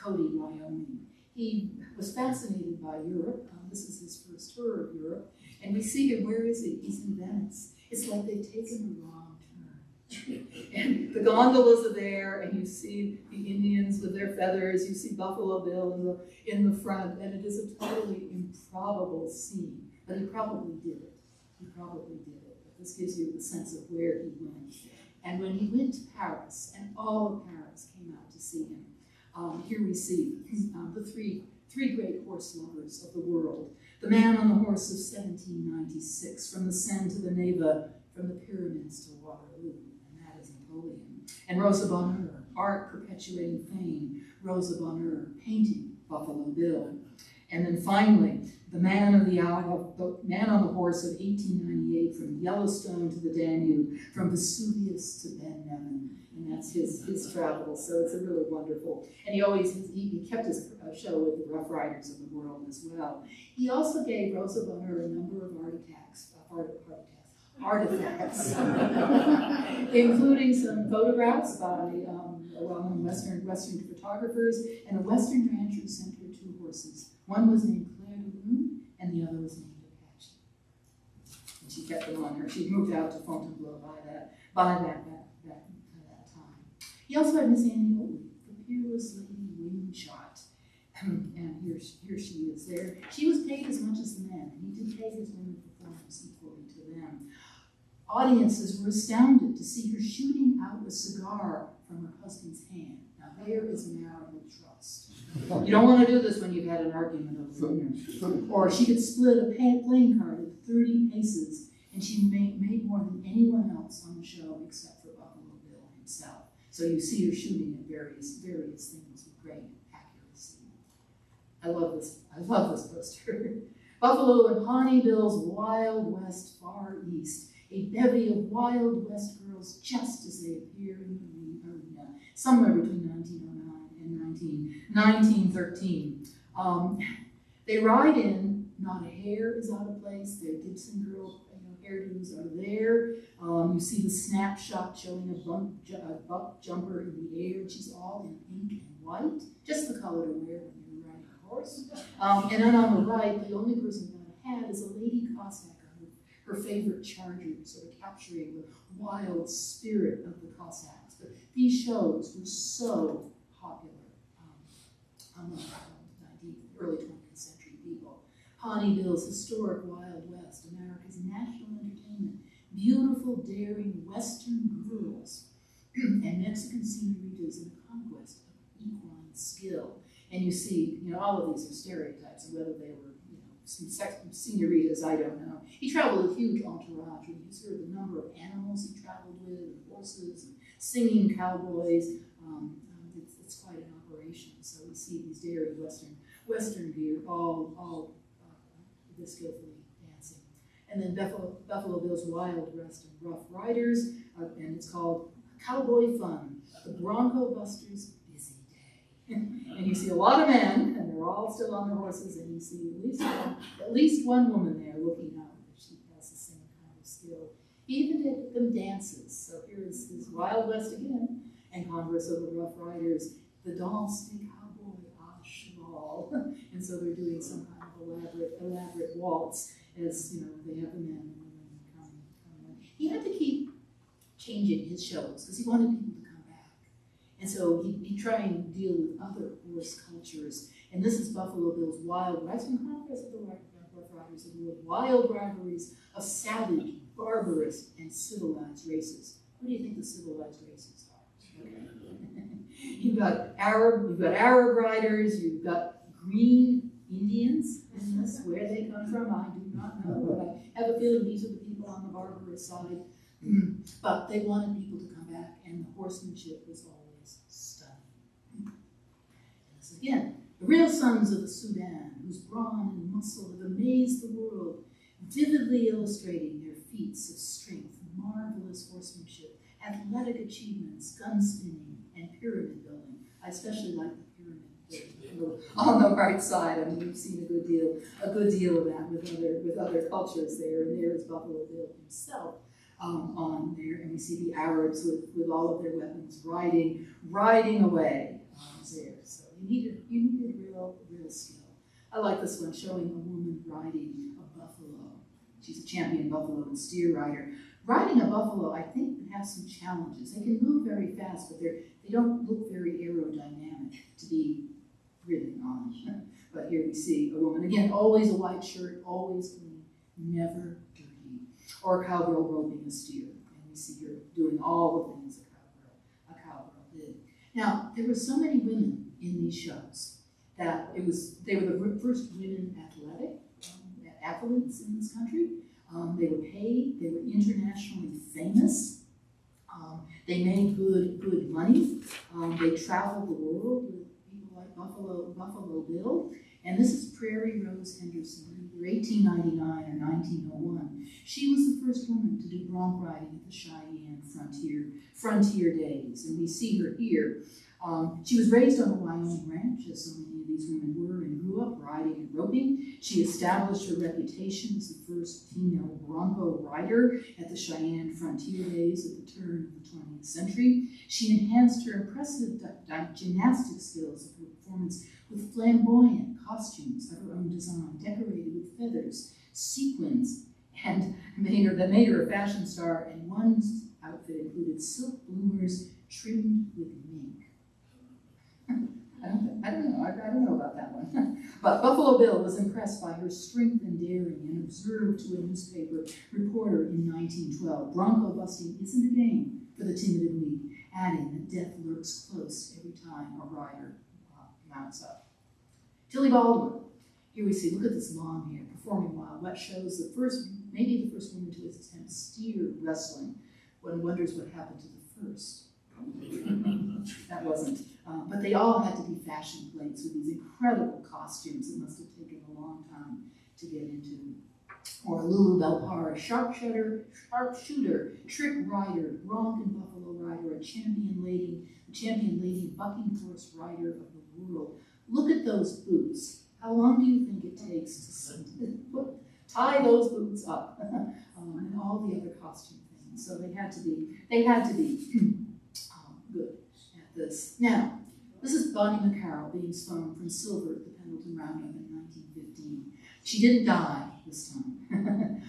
Cody, Wyoming. He was fascinated by Europe. This is his first tour of Europe. And we see him, where is he? He's in Venice. It's like they've taken a wrong turn. And the gondolas are there, and you see the Indians with their feathers. You see Buffalo Bill in the front, and it is a totally improbable scene. But he probably did it. But this gives you the sense of where he went. And when he went to Paris, and all of Paris came out to see him, here we see the three great horse lovers of the world. The man on the horse of 1796, from the Seine to the Neva, from the Pyramids to Waterloo, and that is Napoleon. And Rosa Bonheur, art perpetuating fame, Rosa Bonheur, painting Buffalo Bill. And then finally, the man on the horse of 1898, from Yellowstone to the Danube, from Vesuvius to Ben Neven, and that's his travels. So it's a really wonderful. And he kept his show with the Rough Riders of the world as well. He also gave Rosa Bonheur a number of artifacts, including some photographs by well-known Western photographers, and a Western rancher sent her two horses. One was named Claire de Lune, and the other was named Apache. And she kept them on her. She moved out to Fontainebleau by that time. He also had Miss Annie Oatley, the peerless lady wing shot. And here she is there. She was paid as much as the men, and he did pay his women performers equally to them. Audiences were astounded to see her shooting out a cigar from her husband's hand. Now there is marital trust. You don't want to do this when you've had an argument over dinner. Or she could split a playing card at 30 paces, and she made more than anyone else on the show except for Buffalo Bill himself. So you see her shooting at various things with great accuracy. I love this poster. Buffalo and Pawnee Bill's Wild West Far East, a bevy of Wild West girls just as they appear in the arena, somewhere between 1909 and 1913. They ride in, not a hair is out of place, their Gibson girl hairdos are there. You see the snapshot showing a buck jumper in the air. She's all in pink and white, just the color to wear when you're riding a horse. And then on the right, the only person without a hat is a lady Cossack, her favorite charger, sort of capturing the wild spirit of the Cossacks. But these shows were so popular among early 20th century people. Pawnee Bill's historic Wild West, America's national entertainment, beautiful, daring Western girls, and Mexican senoritas in a conquest of equine skill. And you see, all of these are stereotypes, and whether they were, senoritas, I don't know. He traveled a huge entourage. When you heard the number of animals he traveled with, and horses, and singing cowboys, it's quite an operation. So we see these daring Western gear, all this skillfully dancing. And then Buffalo Bill's Wild West and Rough Riders, and it's called Cowboy Fun, the Bronco Busters' Busy Day. And you see a lot of men, and they're all still on their horses, and you see at least one woman there looking out, that she has the same kind of skill. He even did them dances. So here is Wild West again, and Converse of the Rough Riders, the Danse des Cowboys à Cheval. And so they're doing some kind of elaborate waltz as, you know, they have the men and women come in. He had to keep changing his shows because he wanted people to come back. And so he'd try and deal with other horse cultures. And this is Buffalo Bill's Wild Rides from Congress of the Rough Riders of the World, wild rivalries of savage, barbarous, and civilized races. What do you think the civilized races are? Okay. You've got Arab riders, you've got green Indians in this. Where they come from, I do not know, but I have a feeling these are the people on the barbarous side. But they wanted people to come back, and the horsemanship was always stunning. And this again, the real sons of the Sudan, whose brawn and muscle have amazed the world, vividly illustrating their feats of strength, marvelous horsemanship, athletic achievements, gunspinning, and pyramid building. I especially like the pyramid building on the right side. I mean, we've seen a good deal of that with other cultures there. And there is Buffalo Bill himself on there, and we see the Arabs with all of their weapons riding away there. So you needed real skill. I like this one, showing a woman riding a buffalo. She's a champion buffalo and steer rider. Riding a buffalo, I think, would have some challenges. They can move very fast, but they don't look very aerodynamic, to be really honest. But here we see a woman, again, always a white shirt, always clean, never dirty. Or a cowgirl roping a steer. And we see her doing all the things a cowgirl did. Now, there were so many women in these shows that they were the first women athletes in this country. They were paid, they were internationally famous. They made good money. They traveled the world with people like Buffalo Bill. And this is Prairie Rose Henderson, either 1899 or 1901. She was the first woman to do bronc riding at the Cheyenne frontier days, and we see her here. She was raised on a Wyoming ranch, as so many of these women were, and grew up riding and roping. She established her reputation as the first female bronco rider at the Cheyenne frontier days at the turn of the 20th century. She enhanced her impressive gymnastic skills of her performance with flamboyant costumes of her own design, decorated with feathers, sequins, and that made her a fashion star, and one outfit included silk bloomers trimmed with mink. I don't know about that one. But Buffalo Bill was impressed by her strength and daring and observed to a newspaper reporter in 1912, "Bronco busting isn't a game for the timid and weak," adding that death lurks close every time a rider mounts up. Tilly Baldwin. Here we see, look at this long hair, performing Wild West shows, maybe the first woman to attempt steer wrestling. One wonders what happened to the first. That wasn't. But they all had to be fashion plates with these incredible costumes that must have taken a long time to get into. Or Lulu Belpar, a sharpshooter, trick rider, bronc and buffalo rider, a champion lady bucking horse rider of the world. Look at those boots. How long do you think it takes to tie those boots up? And all the other costume things. So they had to be good at this. Now, this is Bonnie McCarroll being flown from silver at the Pendleton Roundup in 1915. She didn't die this time.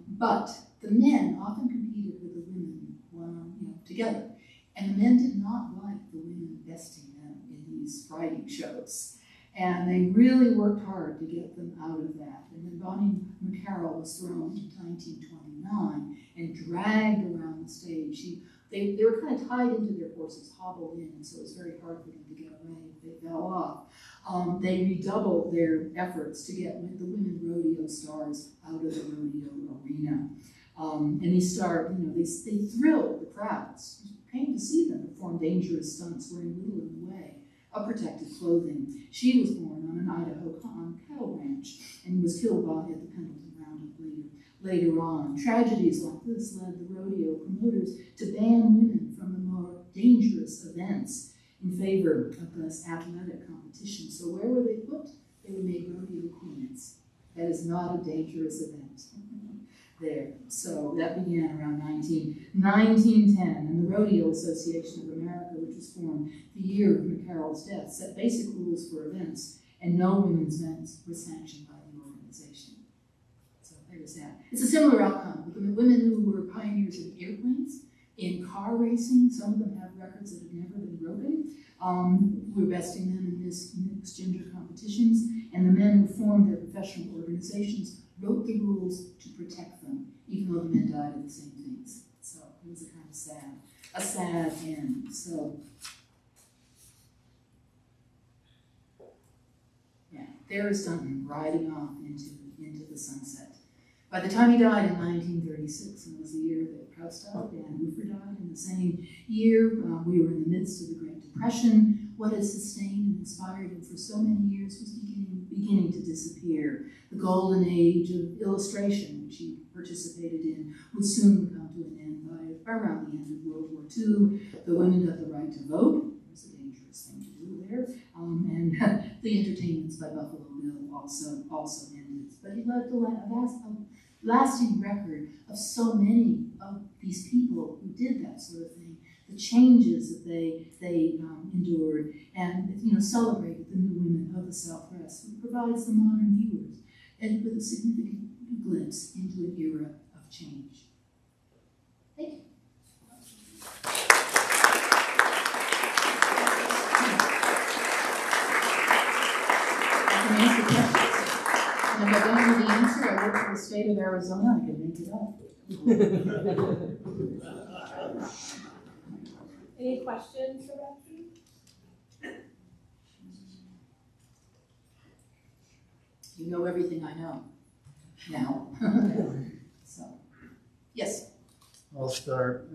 But the men often competed with the women together. And the men did not like the women besting them in these riding shows. And they really worked hard to get them out of that. And then Bonnie McCarroll was thrown in 1929 and dragged around the stage. They were kind of tied into their horses, hobbled in, and so it was very hard for them to get away if they fell off. They redoubled their efforts to get the women rodeo stars out of the rodeo arena. And these stars, they thrilled the crowds who came to see them perform dangerous stunts wearing little in the way of protective clothing. She was born on an Idaho cattle ranch and was killed at the Pendleton Roundup later on. Tragedies like this led the rodeo promoters to ban women from the more dangerous events in favor of less athletic competition. So where were they put? They were made rodeo queens. That is not a dangerous event. there. So that began around 1910, and the Rodeo Association of America, which was formed the year of McCarroll's death, set basic rules for events, and no women's events were sanctioned by the organization. So there's that. It's a similar outcome. The women who were pioneers of airplanes, in car racing, some of them have records that have never been broken. We're vesting them in this mixed gender competitions, and the men who formed their professional organizations wrote the rules to protect them, even though the men died of the same things. So it was a kind of sad end. So yeah, there is Dunton riding off into the sunset. By the time he died in 1936, and it was the year that Kraushaar and Ufer died in the same year, we were in the midst of the Great Depression. What had sustained and inspired him for so many years was beginning to disappear. The golden age of illustration, which he participated in, would soon come to an end by around the end of World War II. The women got the right to vote. It was a dangerous thing to do there. And the entertainments by Buffalo Bill also ended. But he left a lasting record of so many of these people who did that sort of thing, the changes that they endured, and celebrated the new women of the Southwest. It provides the modern viewers and with a significant glimpse into an era of change. Thank you. I can answer questions. And if I don't know the answer, I work for the state of Arizona, I can make it up. Any questions for Betsy? You know everything I know now. So, yes. I'll start.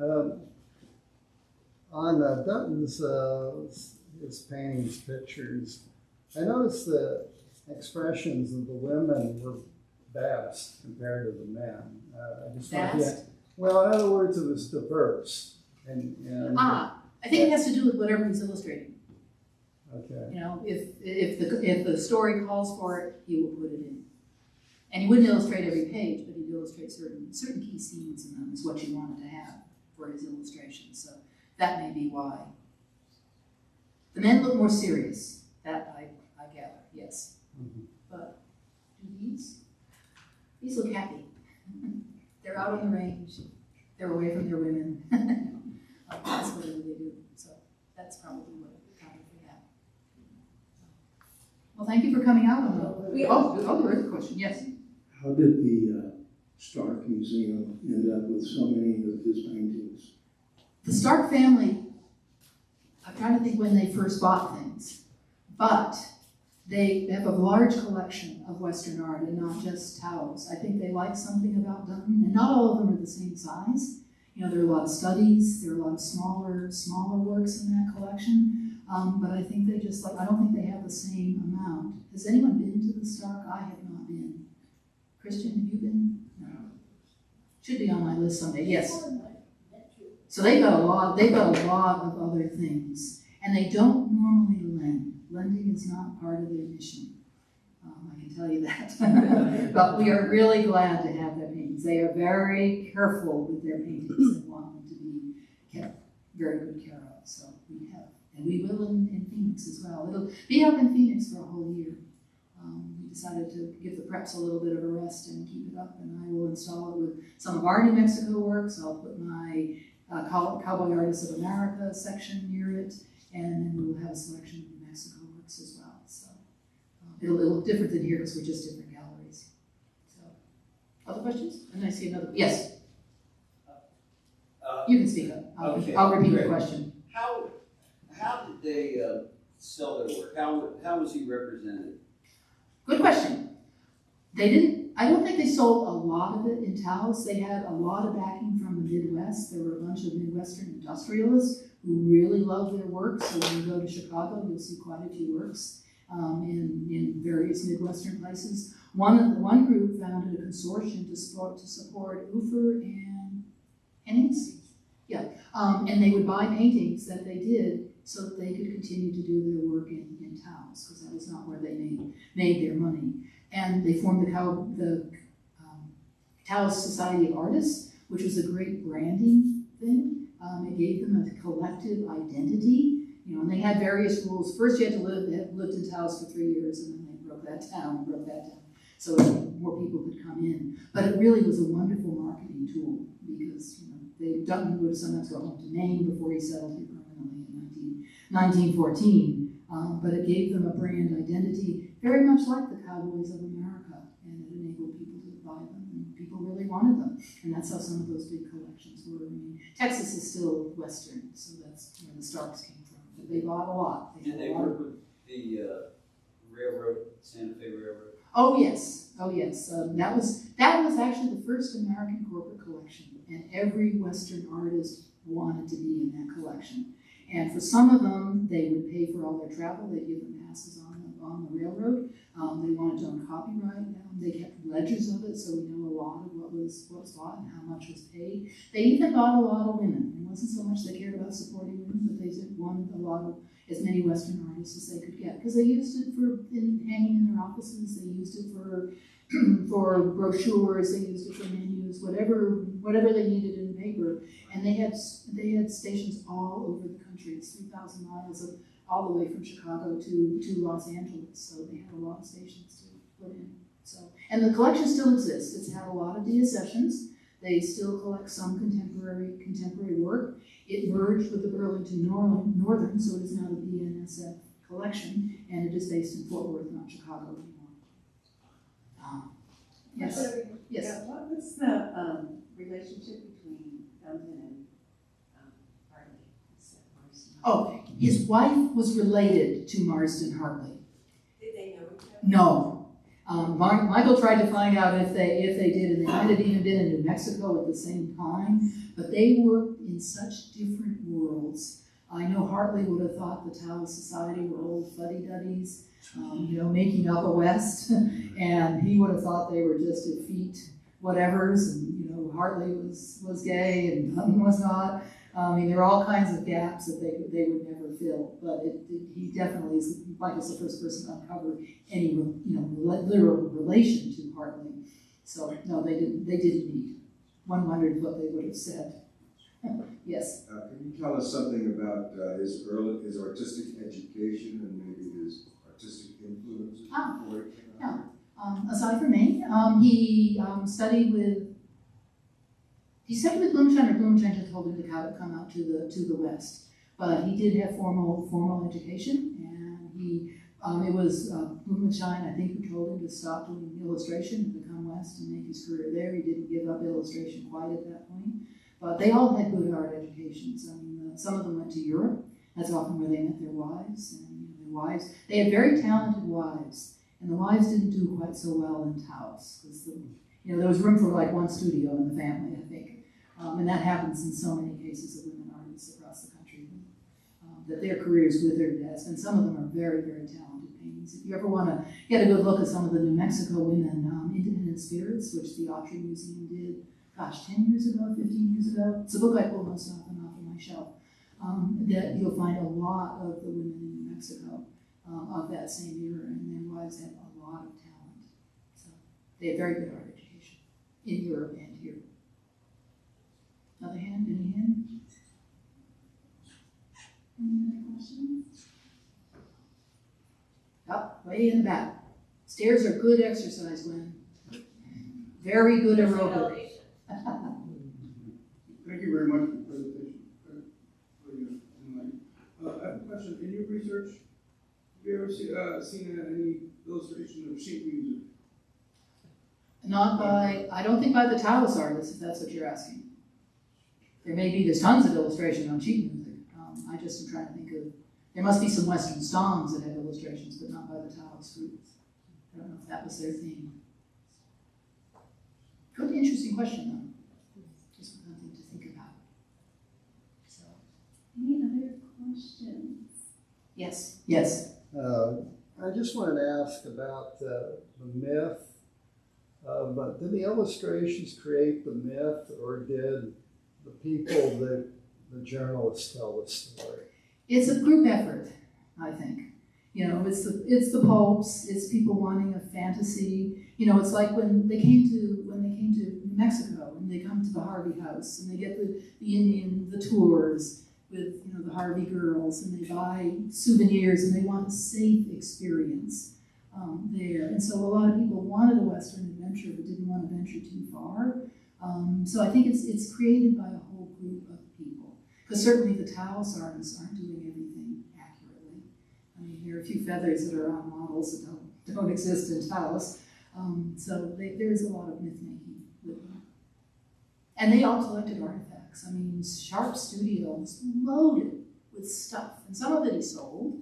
On Dunton's his paintings, pictures, I noticed the expressions of the women were vast compared to the men. I just Vast? Well, in other words, it was diverse. And I think it has to do with whatever he's illustrating. okay. If the story calls for it, he will put it in. And he wouldn't illustrate every page, but he'd illustrate certain key scenes in them is what you wanted to have for his illustrations. So that may be why. The men look more serious. That I gather, yes. Mm-hmm. But do these look happy. They're out on the range. They're away from their women. That's what they do. So that's probably what accounted for that. Well, thank you for coming out on that. There is a question. Yes. How did the Stark Museum end up with so many of his paintings? The Stark family, I'm trying to think when they first bought things, but they have a large collection of Western art and not just Taos. I think they like something about Dunton, and not all of them are the same size. There are a lot of studies, there are a lot of smaller works in that collection, but I think they just I don't think they have the same amount. Has anyone been to the Stark? I have not been. Christian, have you been? No. Should be on my list someday, yes. So they've got a lot of other things, and they don't normally lend. Lending is not part of their mission. I can tell you that. But we are really glad to have their paintings. They are very careful with their paintings and want them to be kept very good care of. So we have, and we will in Phoenix as well. It'll be up in Phoenix for a whole year. We decided to give the preps a little bit of a rest and keep it up, and I will install it with some of our New Mexico works. I'll put my Cowboy Artists of America section near it, and then we will have a selection of New Mexico works as well. So it'll look different than here because we're just different galleries. So, other questions? And I see another. Yes. You can speak up. I'll repeat the question. How did they sell their work? How was he represented? Good question. I don't think they sold a lot of it in Taos. They had a lot of backing from the Midwest. There were a bunch of Midwestern industrialists who really loved their work. So when you go to Chicago, you'll see quite a few works in various Midwestern places. One group founded a consortium to support Ufer and Hennings. Yeah, and they would buy paintings that they did so that they could continue to do their work in Taos, because that was not where they made their money. And they formed the Taos Society of Artists, which was a great branding thing. It gave them a collective identity, you know, and they had various rules. First, you had to have lived in Taos for 3 years, and then they broke that down, so more people could come in. But it really was a wonderful marketing tool because, you know, Dunton would sometimes go home to Maine before he settled here permanently in 1914. But it gave them a brand identity, very much like the Cowboys of America, and it enabled people to buy them, and people really wanted them. And that's how some of those big collections were. I mean, Texas is still Western, so that's where the Starks came from. But they bought a lot. Did they work with the railroad, Santa Fe Railroad? Oh yes, oh yes. That was actually the first American corporate collection, and every Western artist wanted to be in that collection. And for some of them, they would pay for all their travel. They'd give them passes on the railroad. They wanted to own copyright. They kept ledgers of it, so we know a lot of what was bought and how much was paid. They even bought a lot of women. It wasn't so much they cared about supporting women, but they wanted a lot of as many Western artists as they could get, because they used it for hanging in their offices. They used it for for brochures. They used it for menus, whatever they needed in paper. And they had stations all over the country. It's 3,000 miles all the way from Chicago to Los Angeles. So they had a lot of stations to put in. So, and the collection still exists. It's had a lot of deaccessions. They still collect some contemporary work. It merged with the Burlington Northern, so it is now the BNSF collection, and it is based in Fort Worth, not Chicago anymore. Yes. Yes. Yeah, what was the relationship between Dunton and Hartley? Oh, his wife was related to Marsden Hartley. Did they know each other? No. Michael tried to find out if they did, and they might have even been in New Mexico at the same time, but they were in such different worlds. I know Hartley would have thought the Taos Society were old fuddy-duddies, making up a West, and he would have thought they were just effete whatevers, and Hartley was gay and Dunton was not. I mean, there are all kinds of gaps that they would never fill, but he definitely is. Michael's the first person to uncover any literal relation to Hartley. So no, they didn't meet. One wondered what they would have said. Yes. Can you tell us something about his artistic education and maybe his artistic influences? Yeah. Aside from me, he studied with. He studied with Blumstein, or Blumstein just told him to come out to the West. But he did have formal education, and it was Blumstein, I think, who told him to stop doing illustration and to come West and make his career there. He didn't give up illustration quite at that point. But they all had good art educations. I mean, some of them went to Europe. That's often where they met their wives. And their wives, they had very talented wives, and the wives didn't do quite so well in Taos because there was room for like one studio in the family, I think. And that happens in so many cases of women artists across the country, that their careers withered as, and some of them are very, very talented paintings. If you ever want to get a good look at some of the New Mexico women independent spirits, which the Autry Museum did, 10 years ago, 15 years ago, it's a book I pull most often off of my shelf, that you'll find a lot of the women in New Mexico of that same era, and their wives had a lot of talent. So they had very good art education in Europe and here. Another hand? Any hand? Any other questions? Up, way in the back. Stairs are good exercise, Gwen. Very good aerobic. Thank you very much for the presentation. I have a question. In your research, have you ever seen any illustration of sheet music? I don't think by the Taos artists, if that's what you're asking. There's tons of illustration on sheet music. I just am trying to think of, there must be some Western songs that have illustrations, but not by the Taos groups. I don't know if that was their theme. Good, interesting question, though. Just something to think about. So, Any other questions? yes. Yes. I just wanted to ask about the myth. But did the illustrations create the myth, or did the people that the journalists tell the story? It's a group effort, I think. It's the popes, it's people wanting a fantasy. You know, it's like when they came to New Mexico and they come to the Harvey House and they get the tours with, you know, the Harvey girls, and they buy souvenirs and they want a safe experience there. And so a lot of people wanted a Western adventure but didn't want to venture too far. So I think it's created by a whole group of people. Because certainly the Taos artists aren't doing everything accurately. I mean, there are a few feathers that are on models that don't exist in Taos. So there's a lot of myth-making with them. And they all collected artifacts. I mean, Sharp Studio was loaded with stuff. And some of it he sold,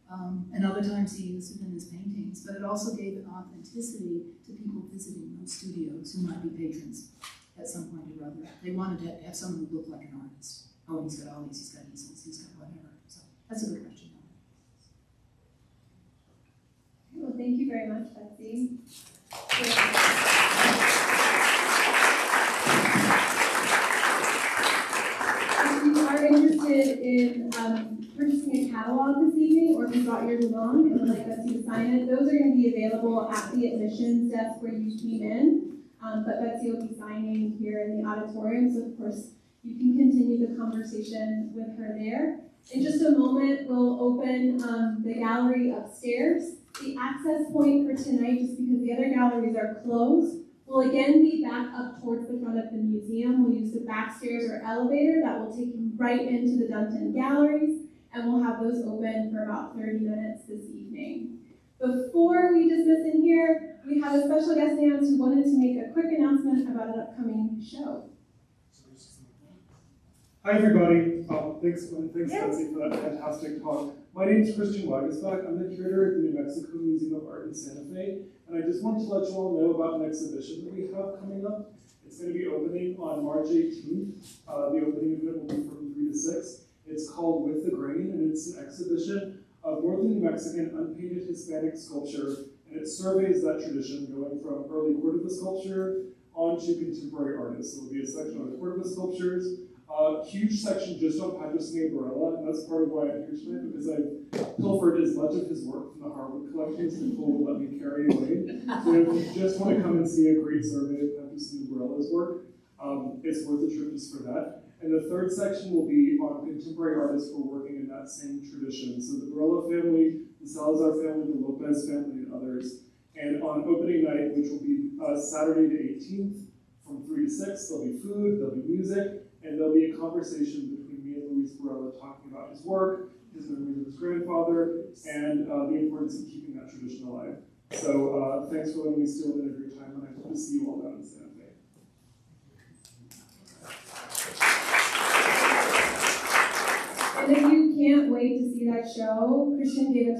and other times he used it in his paintings. But it also gave an authenticity to people visiting those studios who might be patrons at some point or other. They wanted to have someone who looked like an artist. Oh, he's got all these, he's got easels, he's got whatever. So that's a good question. Well, thank you very much, Betsy. If you are interested in purchasing a catalog this evening, or if you brought yours along and would like Betsy to sign it, those are going to be available at the admissions desk where you came in. But Betsy will be signing here in the auditorium, so of course you can continue the conversation with her there. In just a moment, we'll open the gallery upstairs. The access point for tonight, just because the other galleries are closed, will again be back up towards the front of the museum. We'll use the back stairs or elevator that will take you right into the Dunton galleries, and we'll have those open for about 30 minutes this evening. Before we dismiss in here, we have a special guest announced who wanted to make a quick announcement about an upcoming show. Hi everybody, thanks Betsy for that fantastic talk. My name is Christian Wagesbach. I'm the curator at the New Mexico Museum of Art in Santa Fe, and I just wanted to let you all know about an exhibition that we have coming up. It's going to be opening on March 18th. The opening event will be from 3 to 6. It's called With the Grain, and it's an exhibition of Northern New Mexican unpainted Hispanic sculpture, and it surveys that tradition going from early Cordova sculpture on to contemporary artists. So there'll be a section on Cordova sculptures, huge section just on Patterson Barella, and that's part of why I'm here tonight, because I've pilfered as much of his work from the Harwood collection as Nicole will let me carry away. So if you just want to come and see a great survey of Patterson Barella's work, it's worth a trip just for that. And the third section will be on contemporary artists who are working in that same tradition. So the Barella family, the Salazar family, the Lopez family, and others. And on opening night, which will be Saturday the 18th, from 3 to 6, there'll be food, there'll be music, and there'll be a conversation between me and Luis Barella talking about his work, his memories of his grandfather, and the importance of keeping that tradition alive. So thanks for letting me steal a minute of your time, and I hope to see you all down in Santa Fe. And if you can't wait to see that show, Christian gave a talk